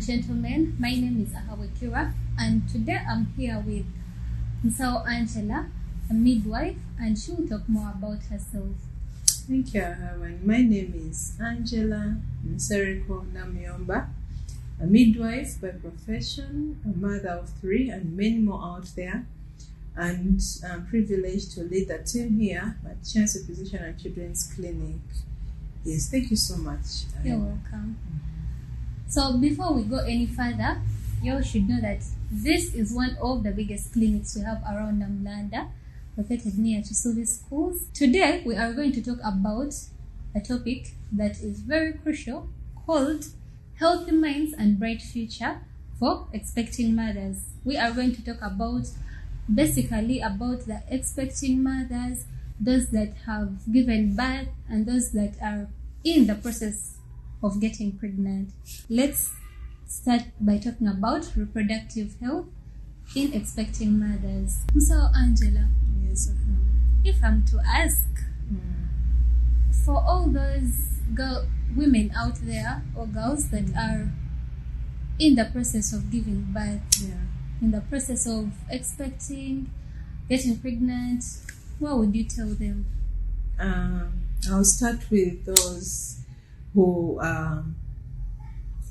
gentlemen, my name is Ahawe Kira, and today I'm here with Nsao Angela, a midwife, and she will talk more about herself. Thank you, Ahawe. My name is Angela Nsereko Namyomba, a midwife by profession, a mother of 3, and many more out there. And I'm privileged to lead the team here at Chance Physician and Children's Clinic. Yes, thank you so much. You're welcome. So before we go any further, you all should know that this is one of the biggest clinics we have around Namlanda, located near Chisuvi schools. Today we are going to talk about a topic that is very crucial called Healthy Minds and Bright Future for Expecting Mothers. We are going to talk about basically about the expecting mothers, those that have given birth, and those that are in the process of getting pregnant. Let's start by talking about reproductive health in expecting mothers. So, Angela, Yes, if I'm to ask, for all those women out there or girls that are in the process of giving birth, in the process of expecting, getting pregnant, what would you tell them? I'll start with those who are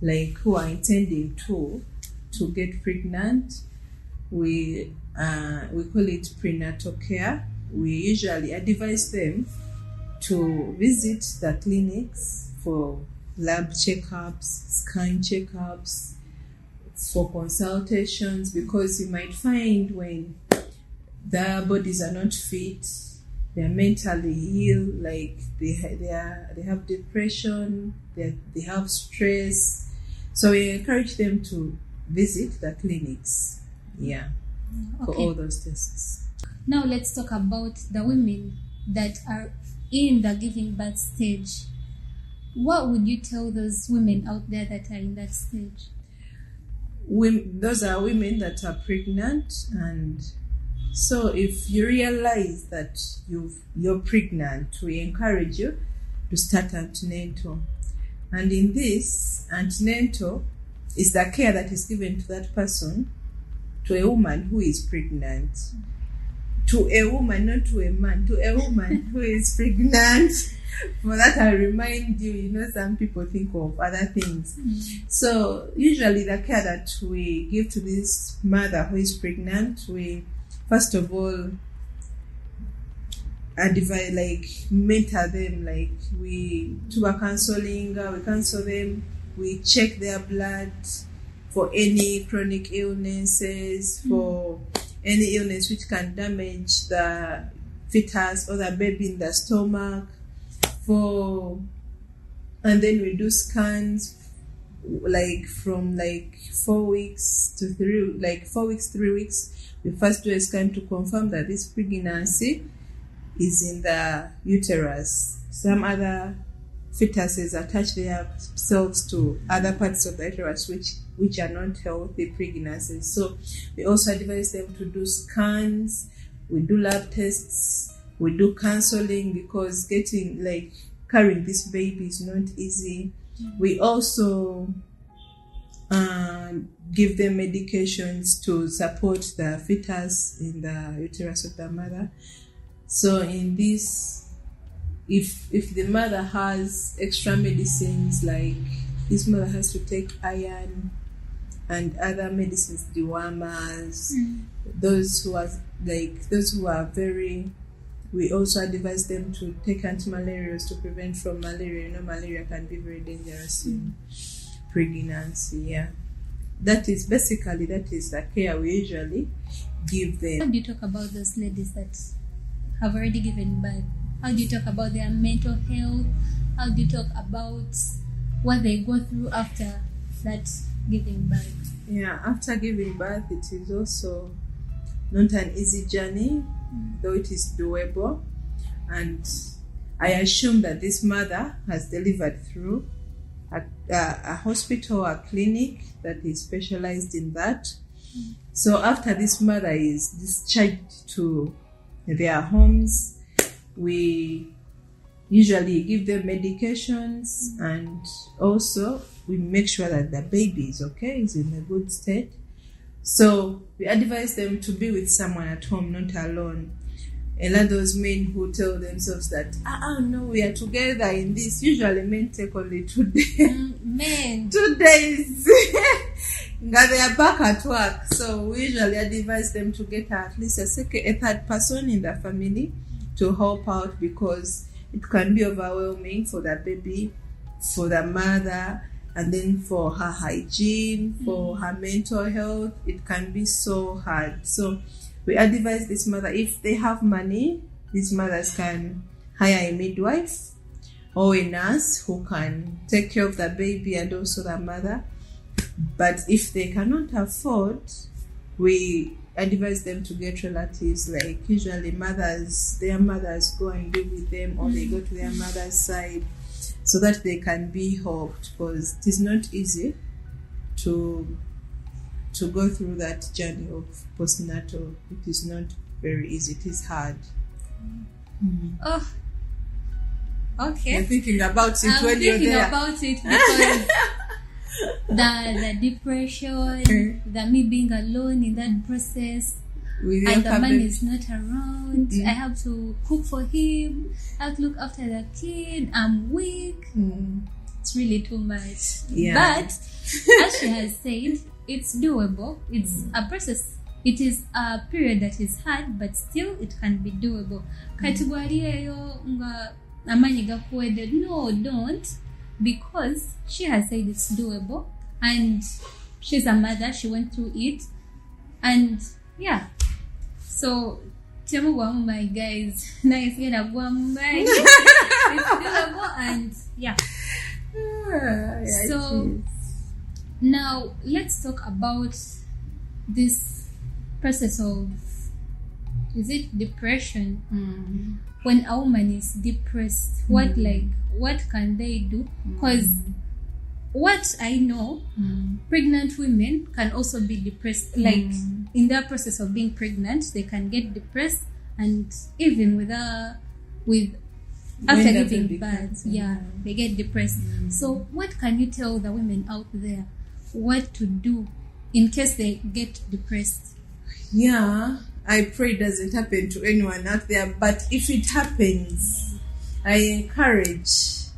intending to get pregnant. We call it prenatal care. We usually advise them to visit the clinics for lab checkups, scan checkups, for consultations, because you might find when their bodies are not fit, they're mentally ill, like they have depression, they have stress. So we encourage them to visit the clinics, for all those tests. Now let's talk about the women that are in the giving birth stage. What would you tell those women out there that are in that stage? Those are women that are pregnant, and so if you realize that you're pregnant, we encourage you to start antenatal. And in this, antenatal is the care that is given to that person, to a woman who is pregnant. To a woman, not to a man, to a woman who is pregnant. For that, I remind you, some people think of other things. So usually the care that we give to this mother who is pregnant, we first of all advise, mentor them, we do a counseling, we counsel them, we check their blood for any chronic illnesses, for any illness which can damage the fetus or the baby in the stomach, and then we do scans from 4 weeks to 3 weeks. We first do a scan to confirm that this pregnancy is in the uterus. Some other fetuses attach themselves to other parts of the uterus which are not healthy pregnancies. So we also advise them to do scans, we do lab tests, we do counseling, because carrying this baby is not easy. We also give them medications to support the fetus in the uterus of the mother. So in this, if the mother has extra medicines, like this mother has to take iron and other medicines, dewormers, those who are very, we also advise them to take anti-malarials to prevent from malaria. Malaria can be very dangerous in pregnancy. That is the care we usually give them. How do you talk about those ladies that have already given birth? How do you talk about their mental health? How do you talk about what they go through after that giving birth? After giving birth, it is also not an easy journey, though it is doable. And I assume that this mother has delivered through a hospital, a clinic that is specialized in that. So after this mother is discharged to their homes, we usually give them medications, and also we make sure that the baby is okay, is in a good state. So we advise them to be with someone at home, not alone. A lot of those men who tell themselves that, no, we are together in this. Usually men take only 2 days. Men. 2 days. Now they are back at work. So we usually advise them to get at least a third person in the family to help out, because it can be overwhelming for the baby, for the mother, and then for her hygiene, for her mental health. It can be so hard. So we advise this mother, if they have money, these mothers can hire a midwife or a nurse who can take care of the baby and also the mother. But if they cannot afford, we advise them to get relatives, like usually mothers, their mothers go and live with them, or they go to their mother's side, so that they can be helped, because it is not easy to go through that journey of postnatal. It is not very easy. It is hard. Oh, okay. You're thinking about it I'm when you're thinking there. about it because the depression, the me being alone in that process, With your and the man family. is not around. I have to cook for him. I have to look after the kid. I'm weak. It's really too much. Yeah. But as she has said, it's doable. It's a process. It is a period that is hard, but still it can be doable. Kategoriyeyo nga amanyi gakuwede. No, don't. Because she has said it's doable, and she's a mother. She went through it, and yeah. So my guys, nice get a guamai. It's doable, and yeah. So now let's talk about this process of, is it depression? When a woman is depressed, what can they do? Because what I know, pregnant women can also be depressed. Like in their process of being pregnant, they can get depressed, and even after giving birth, they get depressed. So what can you tell the women out there what to do in case they get depressed? Yeah, I pray it doesn't happen to anyone out there, but if it happens, I encourage,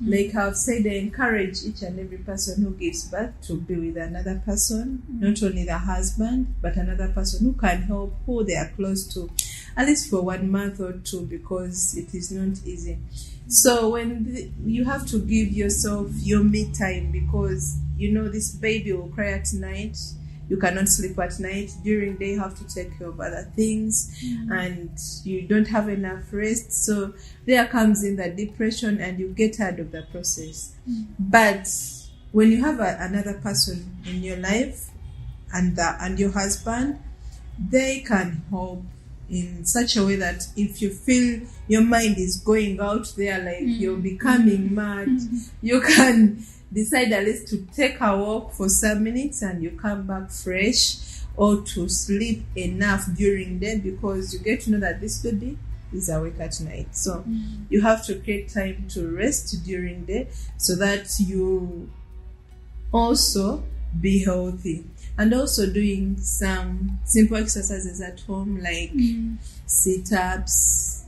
like I've said, I encourage each and every person who gives birth to be with another person, not only the husband, but another person who can help, who they are close to, at least for 1 month or 2, because it is not easy. So when you have to give yourself your me time, because you know this baby will cry at night. You cannot sleep at night. During the day, you have to take care of other things, and you don't have enough rest. So there comes in the depression, and you get tired of the process. But when you have another person in your life, and your husband, they can help in such a way that if you feel your mind is going out there, like you're becoming mad, you can decide at least to take a walk for some minutes and you come back fresh, or to sleep enough during the day, because you get to know that this baby is awake at night. So you have to create time to rest during the day, so that you also be healthy. And also doing some simple exercises at home, like sit-ups,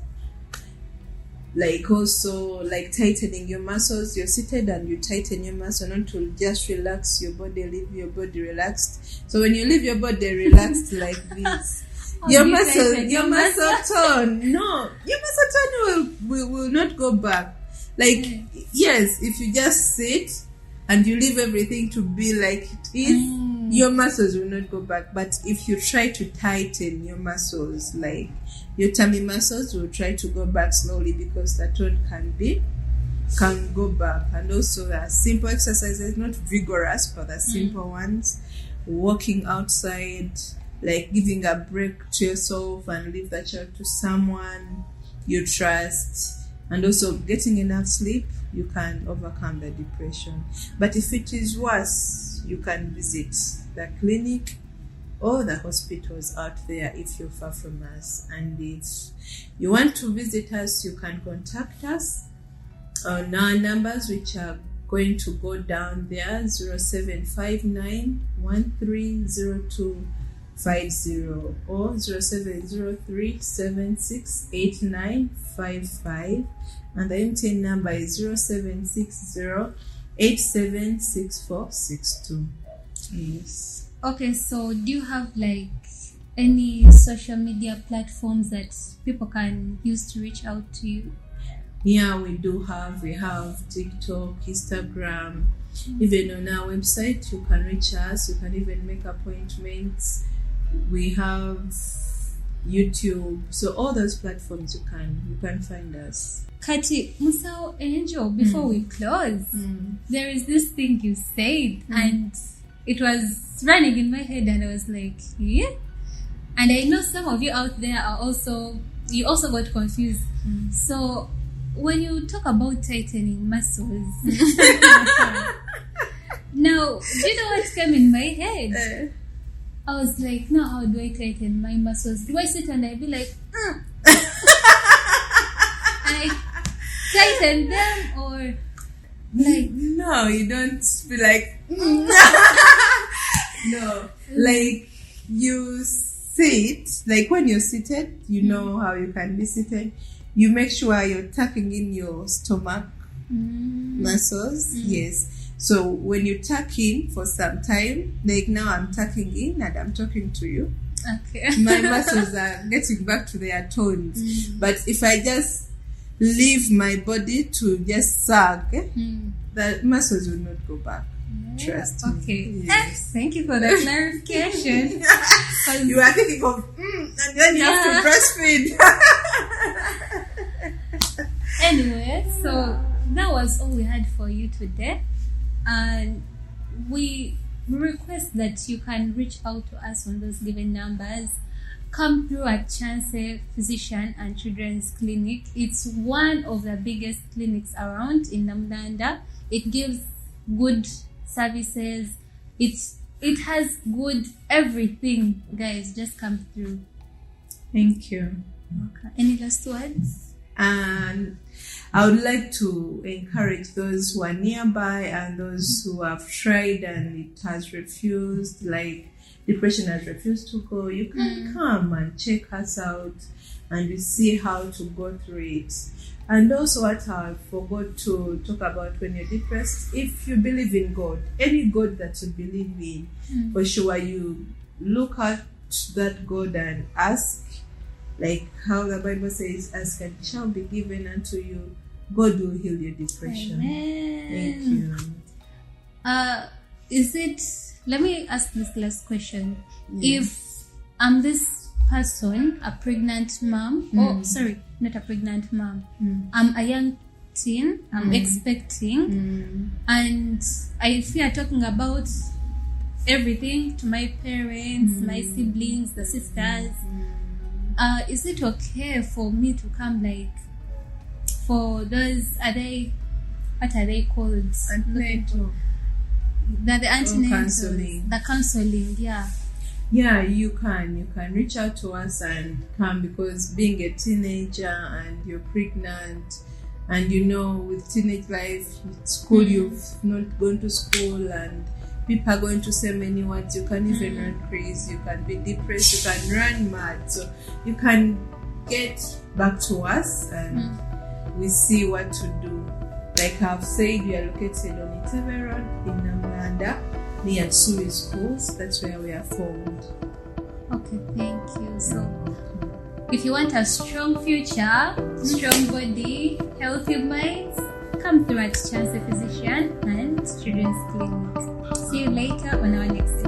like also like tightening your muscles. You're seated and you tighten your muscle, not to just relax your body, leave your body relaxed. So when you leave your body relaxed like this, your muscle tone, no, your muscle tone will not go back. Like, yes, if you just sit and you leave everything to be like it is, your muscles will not go back. But if you try to tighten your muscles, like your tummy muscles will try to go back slowly, because the tone can go back. And also the simple exercises, not vigorous, but the simple ones, walking outside, like giving a break to yourself and leave the child to someone you trust, and also getting enough sleep, you can overcome the depression. But if it is worse, you can visit the clinic or the hospitals out there if you're far from us. And if you want to visit us, you can contact us on our numbers, which are going to go down there, 0759130250 or 0703768955, and the MTN number is 0760876462. Yes. Okay, so do you have like any social media platforms that people can use to reach out to you? Yeah, we have TikTok, Instagram, even on our website you can reach us. You can even make appointments. We have YouTube, so all those platforms you can find us. Kati, Musao Angel, before we close, there is this thing you said and it was running in my head and I was like, yeah. And I know some of you out there you also got confused. So when you talk about tightening muscles, now, do you know what came in my head? I was like, no, how do I tighten my muscles? Do I sit and I be like, I tighten them, or like? No, you don't be like, no, like you sit, like when you're seated, you know how you can be seated. You make sure you're tucking in your stomach muscles. Yes. So when you tuck in for some time, like now I'm tucking in and I'm talking to you. Okay. My muscles are getting back to their tones. But if I just leave my body to just sag, the muscles will not go back. Trust me. Okay. Yes. Thank you for the clarification. You are thinking of, and then you have to breastfeed. Anyway, so that was all we had for you today. And we request that you can reach out to us on those given numbers. Come through at Chance Physician and Children's Clinic. It's one of the biggest clinics around in Namlanda. It gives good services. It has good everything. Guys, just come through. Thank you. Okay. Any last words? And I would like to encourage those who are nearby and those who have tried and it has refused, like depression has refused to go. You can come and check us out and you see how to go through it. And also what I forgot to talk about when you're depressed, if you believe in God, any God that you believe in, for sure you look at that God and ask, like how the Bible says, ask and it shall be given unto you. God will heal your depression. Amen. Thank you. Let me ask this last question. If I'm this person, a pregnant mom, not a pregnant mom, I'm a young teen, I'm expecting, and if we are talking about everything to my parents, my siblings, the sisters, is it okay for me to come, like, for those, what are they called? Antenatal. The antenatals, counseling. The counseling, yeah. Yeah, you can reach out to us and come, because being a teenager and you're pregnant and with teenage life, school, you've not gone to school and people are going to say many words. You can even run crazy, you can be depressed, you can run mad. So you can get back to us and we see what to do. Like I've said, we are located on Itebe Road in Namlanda, near Tsuri Schools. That's where we are formed. Okay, thank you. So, if you want a strong future, strong body, healthy minds, come through at Chance Physician and Children's Clinic. See you later on our next